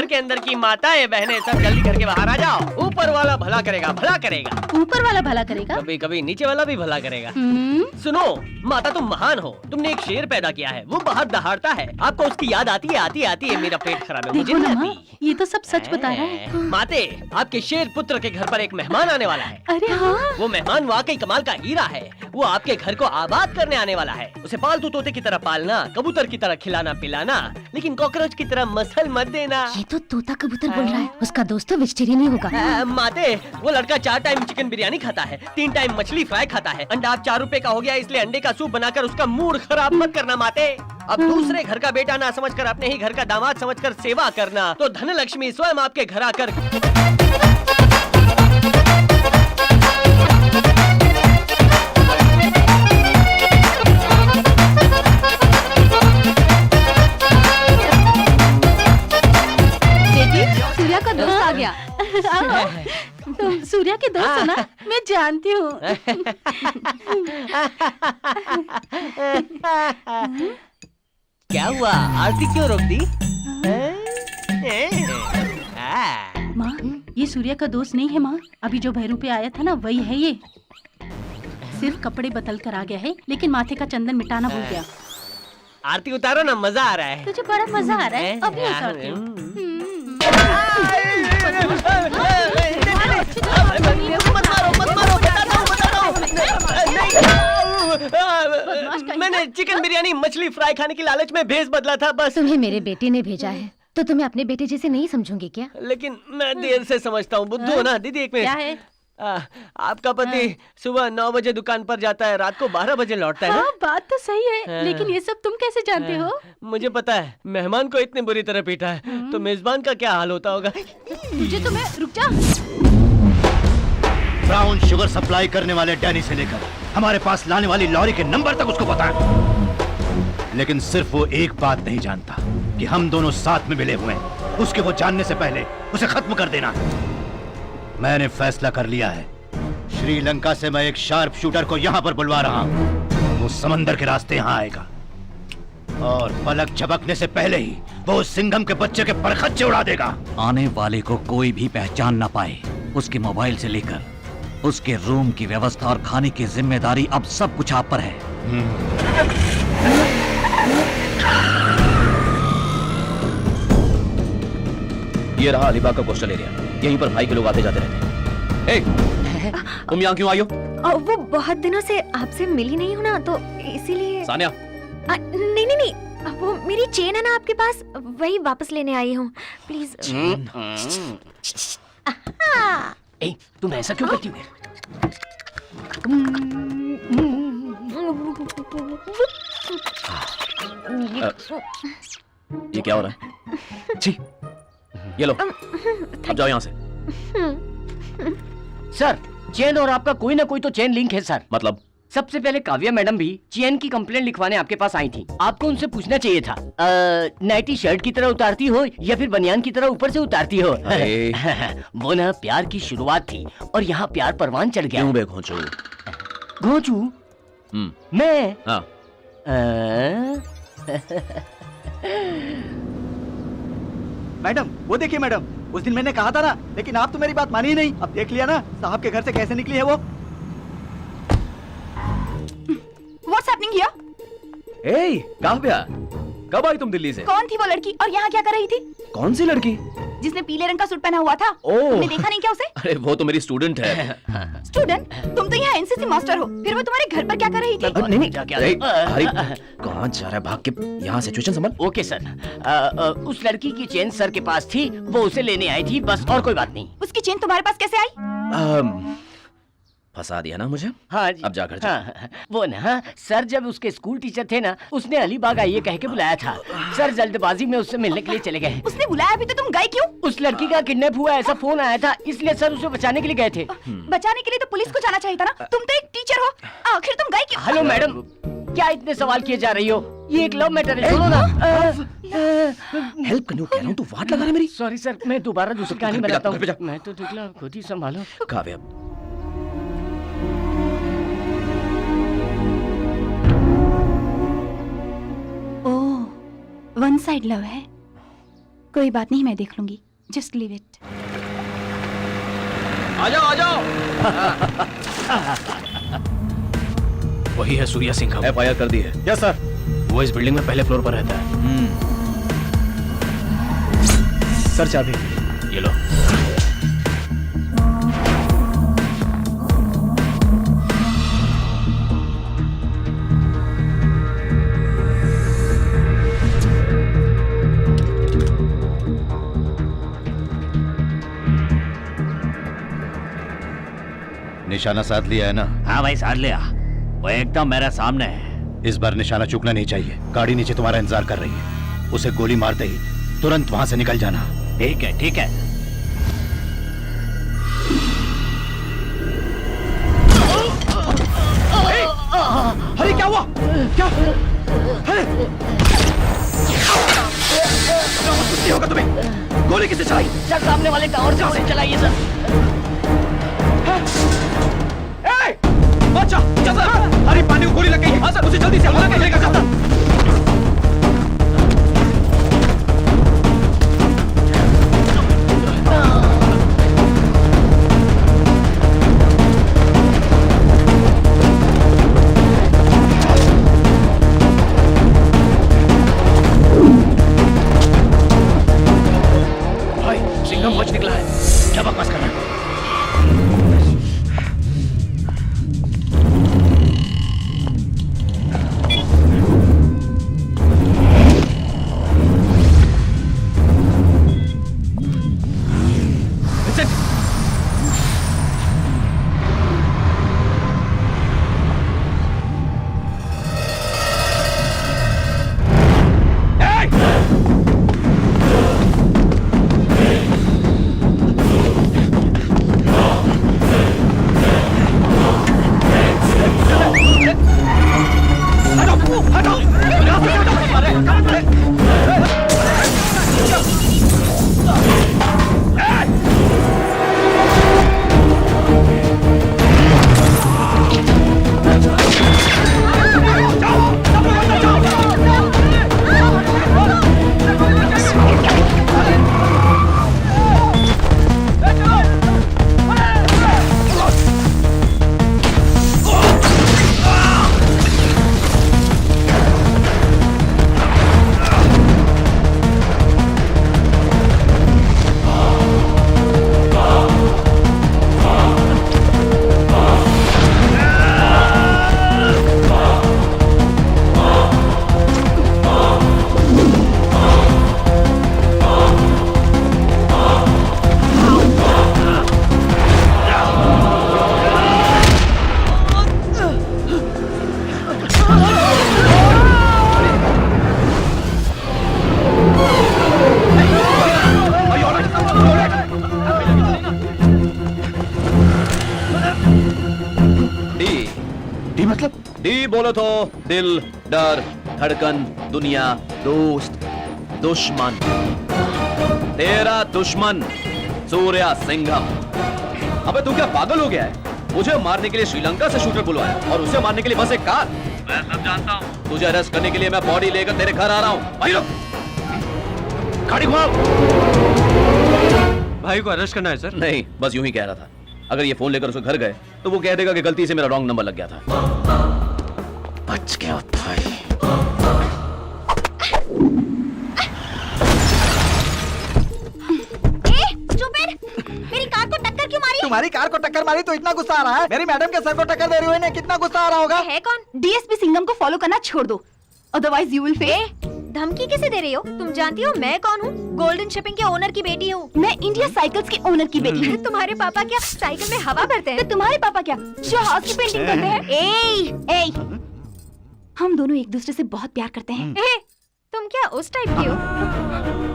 के अंदर की माताएं बहनें सब जल्दी करके बाहर आ जाओ। ऊपर वाला भला करेगा, भला करेगा। ऊपर वाला भला करेगा? कभी कभी नीचे वाला भी भला करेगा। सुनो माता, तुम महान हो। तुमने एक शेर पैदा किया है, वो बाहर दहाड़ता है। आपको उसकी याद आती है। मेरा पेट खराब है, मुझे नहीं आती। ये तो सब सच बता रहा है। माते, आपके शेर पुत्र के घर पर एक मेहमान आने वाला है। अरे हाँ, वो मेहमान वाकई कमाल का हीरा है। वो आपके घर को आबाद करने आने वाला है। उसे पालतू तोते की तरह पालना, कबूतर की तरह खिलाना पिलाना, लेकिन कॉकरोच की तरह मसल मत देना। ये तो तोता कबूतर बोल रहा है। उसका दोस्त तो वेजिटेरियन ही होगा। माते, वो लड़का 4 टाइम चिकन बिरयानी खाता है, 3 टाइम मछली फ्राई खाता है। अंडा अब 4 रुपए का हो गया, इसलिए अंडे का सूप बनाकर उसका मूड खराब मत करना माते। अब दूसरे घर का बेटा ना समझकर अपने ही घर का दामाद समझकर सेवा करना, तो धन लक्ष्मी स्वयं आपके घर आकर सूर्या का दोस्त आ गया। तुम सूर्या के दोस्त हो ना? मैं जानती हूँ। क्या हुआ? आरती क्यों रोक दी? माँ, ये सूर्या का दोस्त नहीं है माँ। अभी जो भैरू पे आया था ना, वही है ये। सिर्फ कपड़े बदल कर आ गया है, लेकिन माथे का चंदन मिटाना भूल गया। आरती उतारो ना, मजा आ रहा है। तुझे बड़ा मजा आ रहा है? अभी उतारती हूँ। मैंने चिकन बिरयानी मछली फ्राई खाने की लालच में भेस बदला था बस। तुम्हें मेरे बेटे ने भेजा है तो तुम्हें अपने बेटे जैसे नहीं समझूंगी क्या? लेकिन मैं देर से समझता हूँ। बुद्धू हो ना दीदी? एक क्या मिनट। है? आपका पति सुबह 9 बजे दुकान पर जाता है, रात को 12 बजे लौटता है ना? हाँ, बात तो सही है, लेकिन ये सब तुम कैसे जानते हो? मुझे पता है, मेहमान को इतनी बुरी तरह पीटा है तो मेजबान का क्या हाल होता होगा। मुझे तुम्हें रुक जा। ब्राउन शुगर सप्लाई करने वाले डैनी से लेकर हमारे पास लाने वाली लॉरी के नंबर तक उसको पता है, लेकिन सिर्फ वो एक बात नहीं जानता कि हम दोनों साथ में मिले हुए हैं। उसके वो जानने से पहले उसे खत्म कर देना। मैंने फैसला कर लिया है, श्रीलंका से मैं एक शार्प शूटर को यहाँ पर बुलवा रहा हूँ। वो समंदर के रास्ते यहाँ आएगा और पलक झपकने से पहले ही वो उस सिंघम के बच्चे के परखच्चे उड़ा देगा। आने वाले को कोई भी पहचान ना पाए। उसके मोबाइल से लेकर उसके रूम की व्यवस्था और खाने की जिम्मेदारी अब सब कुछ आप पर है। ये रहा अलीबाग का कोस्टल एरिया। यहीं पर भाई के लोग आते जाते रहते हैं। तुम यहाँ क्यों आई हो? वो बहुत दिनों से आपसे मिली नहीं हूँ ना, तो इसीलिए। सानिया? नहीं, वो मेरी चेन है ना आपके पास, वही वापस लेने आई हूँ। प्लीज। तुम ऐसा क्यों करती हो? ये क्या हो रहा है? छी, ये लो, अब जाओ यहाँ से। सर, चेन और आपका कोई ना कोई तो चेन लिंक है सर। मतलब? सबसे पहले काव्या मैडम भी चेन की कंप्लेंट लिखवाने आपके पास आई थी। आपको उनसे पूछना चाहिए था, नाइटी शर्ट की तरह उतारती हो या फिर बनियान की तरह ऊपर से उतारती हो? वो ना प्यार की शुरुआत थी और यहाँ प्यार परवान चढ़ गया। क्यों बे घोंचू? घोंचू? मैं? हाँ। मैडम, वो देखिए मैडम, उस दिन मैंने कहा था ना, लेकिन आप तो मेरी बात मानी ही नहीं। अब देख लिया ना साहब के घर से कैसे निकली है वो। What's happening here? ए, काव्या, कब आई तुम दिल्ली से? कौन थी वो लड़की और यहाँ क्या कर रही थी? कौन सी लड़की? जिसने पीले रंग का सूट पहना हुआ था। तुमने देखा नहीं क्या उसे? अरे वो तो मेरी स्टूडेंट है। स्टूडेंट? तुम तो यहाँ एनसीसी मास्टर हो, फिर वो तुम्हारे घर पर क्या कर रही थी? नहीं, कहाँ जा रहा है भाग के? यहाँ सिचुएशन संभल। ओके सर, उस लड़की की चेन सर के पास थी, वो उसे लेने आई थी, बस और कोई बात नहीं। उसकी चेन तुम्हारे पास कैसे आई? फंसा दिया ना मुझे? हाँ जी। अब जा घर जा। हाँ, वो ना सर जब उसके स्कूल टीचर थे ना, उसने अलीबाग आइए कह के बुलाया था। सर जल्दबाजी में उससे मिलने के लिए चले गए। उसने बुलाया भी तो तुम गए क्यों? उस लड़की का किडनैप हुआ ऐसा फोन आया था, इसलिए सर उसे बचाने के लिए गए थे। बचाने के लिए तो पुलिस को जाना चाहिए था ना। तुम तो एक टीचर हो, आखिर तुम गए क्यों? हेलो मैडम, क्या इतने सवाल किए जा रही हो? ये एक लव मैटर है, सुनो ना। हेल्प करने को कह रहा हूँ, तू वाट लगा रहा है मेरी। सॉरी सर, मैं दोबारा दूसरी कहानी बताता हूँ। मैं तो निकला, खुद ही संभालो। काव्या, वन साइड लव है। कोई बात नहीं, मैं देख लूंगी, जस्ट लीव इट। आ जाओ आ जाओ। वही है सूर्या सिंघम। FIR कर दी है। Yes sir. वो इस बिल्डिंग में पहले फ्लोर पर रहता है। सर चाबी ये लो। निशाना साध लिया है ना? हाँ भाई, साध लिया। वो एकदम मेरे सामने है। इस बार निशाना चूकना नहीं चाहिए। गाड़ी नीचे तुम्हारा इंतजार कर रही है। उसे गोली मारते ही तुरंत वहां से निकल जाना। ठीक है ठीक है। अरे क्या हुआ? क्या? अरे क्या होगा तुम्हें? गोली किसने चलाई? सर सामने वाले का और से चलाइए सर। अच्छा, अरे पानी को गोली लग गई है। हाँ सर, उसे जल्दी से हमारा लेकर जाता। भाई सिंघम बच निकला है। क्या बकवास कर रहा है? डी बोलो तो दिल, डर, धड़कन, दुनिया, दोस्त, दुश्मन। तेरा दुश्मन सूर्या सिंघम। अबे तू क्या पागल हो गया है? मुझे मारने के लिए श्रीलंका से शूटर बुलवाया और उसे मारने के लिए बस एक कार। मैं सब जानता हूँ। तुझे अरेस्ट करने के लिए मैं बॉडी लेकर तेरे घर आ रहा हूँ। भाई लोग गाड़ी घुमाओ। भाई को अरेस्ट करना है सर? नहीं, बस यूं ही कह रहा था। अगर ये फोन लेकर उसके घर गए तो वो कह देगा कि गलती से मेरा रॉन्ग नंबर लग गया था। बच गया भाई। मेरी कार को टक्कर क्यों मारी? तुम्हारी कार को टक्कर मारी तो इतना गुस्सा आ रहा है? मेरी मैडम के सर को टक्कर दे रही हुई ने कितना गुस्सा आ रहा होगा? है कौन? डीएसपी सिंघम को फॉलो करना छोड़ दो, अदरवाइज यू विल फेल। धमकी किसे दे रही हो? तुम जानती हो मैं कौन हूँ? गोल्डन शिपिंग के ओनर की बेटी हूँ। मैं इंडिया साइकिल्स के ओनर की बेटी हूँ। तुम्हारे पापा क्या साइकिल में हवा भरते हैं? तो तुम्हारे पापा क्या जहाज की पेंटिंग करते हैं? ए, हम दोनों एक दूसरे से बहुत प्यार करते हैं। तुम क्या उस टाइप की हो?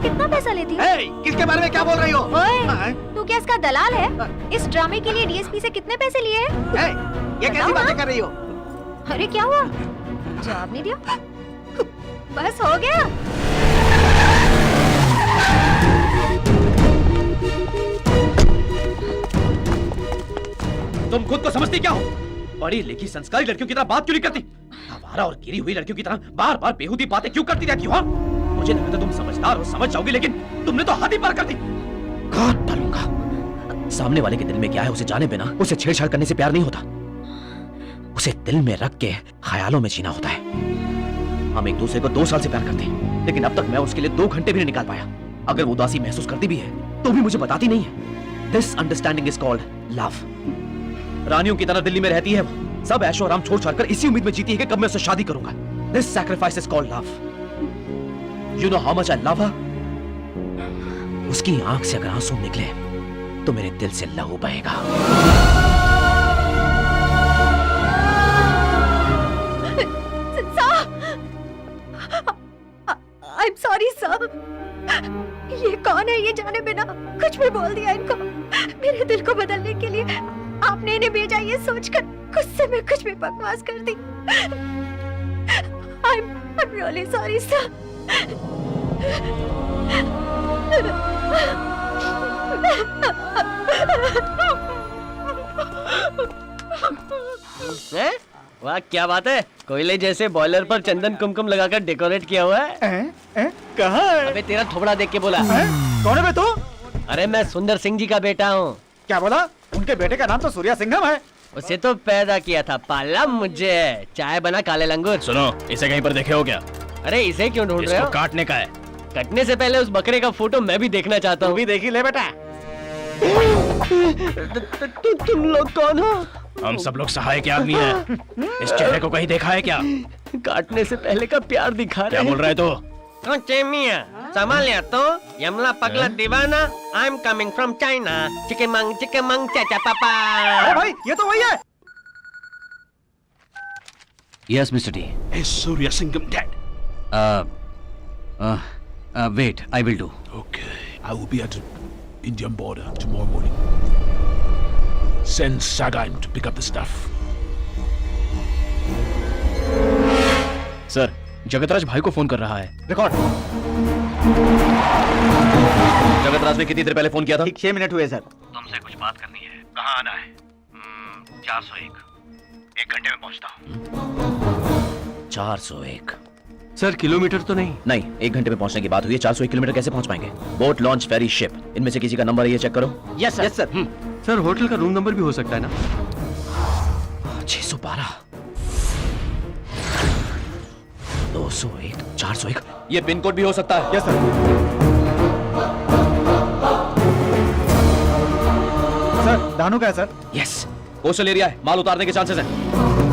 कितना पैसा लेती हो? किसके बारे में क्या बोल रही हो? ओए, तू क्या इसका दलाल है? इस ड्रामे के लिए डीएसपी से कितने पैसे लिए हैं? ये कैसी बातें कर रही हो? अरे क्या हुआ? जवाब नहीं दिया? बस हो गया। तुम खुद को समझती क्या हो? पढ़ी लिखी संस्कारी लड़कियों की तरह बात क्यों नहीं करती? आवारा और गिरी हुई लड़कियों की तरह बार बार बेहूदी बातें क्यों करती रहती हो? मुझे लगा था तुम समझदार हो, समझ जाओगी, लेकिन तुमने तो हद ही पार कर दी। काट डालूंगा। सामने वाले के दिल में क्या है उसे जाने बिना उसे छेड़छाड़ करने से प्यार नहीं होता, उसे दिल में रख के ख्यालों में जीना होता है। हम एक दूसरे को 2 साल से प्यार करते हैं, लेकिन अब तक मैं उसके लिए 2 घंटे भी नहीं निकाल पाया। अगर वो उदासी महसूस करती भी है तो भी मुझे बताती नहीं है। This understanding is called love. रानियों की तरह दिल्ली में रहती है वो, सब ऐशो आराम छोड़ छाड़ कर इसी उम्मीद में जीती है कि कब मैं उससे शादी करूंगा। This sacrifice is called love. You know how much I love हर। उसकी आंख से अगर आंसू निकले तो मेरे दिल से लहू बहेगा। I am sorry sir. ये कौन है ये जाने बिना कुछ भी बोल दिया इनको। मेरे दिल को बदलने के लिए आपने इन्हें भेजा ये सोचकर गुस्से में कुछ भी बकवास कर दी। I'm really sorry sir। हैं? वाह क्या बात है, कोयले जैसे बॉयलर पर चंदन कुमकुम लगाकर डेकोरेट किया हुआ है। कहाँ है? अबे तेरा थोबड़ा देख के बोला। कौन है बे तू? अरे मैं सुंदर सिंह जी का बेटा हूँ। क्या बोला? उनके बेटे का नाम तो सूर्या सिंघम है। उसे तो पैदा किया था, पाला मुझे। चाय बना काले लंगूर। सुनो, इसे कहीं पर देखे हो क्या? अरे इसे क्यों ढूंढ रहे इसको हो? काटने का है। कटने से पहले उस बकरे का फोटो मैं भी देखना चाहता हूँ। भी देखी ले बेटा। तुम लोग कौन हो? हम सब लोग सहाय के आदमी हैं। इस चेहरे को कहीं देखा है क्या? काटने से पहले का प्यार दिखा रहे क्या बोल रहा है तो? चेमिया संभाल या तो Yamla Pagla Deewana. I am coming from China. चिकमंग चाचा पापा। अरे भाई ये तो वही है। Yes mister D. Is Surya Singham dead? Wait, I will do. Okay, I will be at the Indian border tomorrow morning. Send Sagaim to pick up the stuff. Sir, Jagatraj भाई को फोन कर रहा है। रिकॉर्ड। जगतराज ने कितनी देर पहले phone किया था? ठीक 6 मिनट हुए सर। तुमसे कुछ बात करनी है। कहाँ आना है? 401। 1 घंटे में पहुंचता हूँ। 401। सर किलोमीटर तो नहीं? नहीं, 1 घंटे में पहुंचने की बात हुई है। 401 किलोमीटर कैसे पहुंच पाएंगे? बोट, लॉन्च, फेरी, शिप, इनमें से किसी का नंबर है ये चेक करो। Yes sir. सर होटल का रूम नंबर भी हो सकता है ना? 612, 201, 401, ये पिन कोड भी हो सकता है। Yes sir. सर दानू का है सर। यस, कोस्टल एरिया है, माल उतारने के चांसेस हैं।